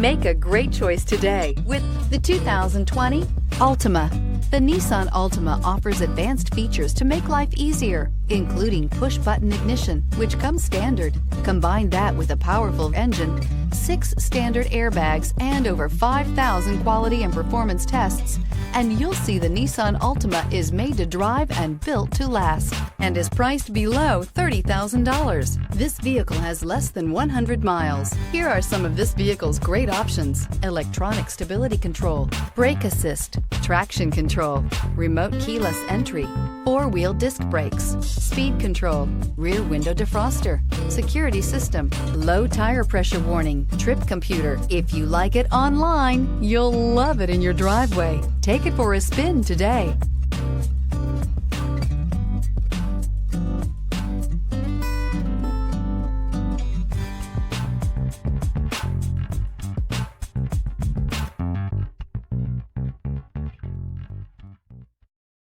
Make a great choice today with the 2020 Altima. The Nissan Altima offers advanced features to make life easier, including push-button ignition, which comes standard. Combine that with a powerful engine, 6 standard airbags, and over 5,000 quality and performance tests, and you'll see the Nissan Altima is made to drive and built to last, and is priced below $30,000. This vehicle has less than 100 miles. Here are some of this vehicle's great options: electronic stability control, brake assist, traction control, remote keyless entry, 4-wheel disc brakes, speed control, rear window defroster, security system, low tire pressure warning, trip computer. If you like it online, you'll love it in your driveway. Take it for a spin today.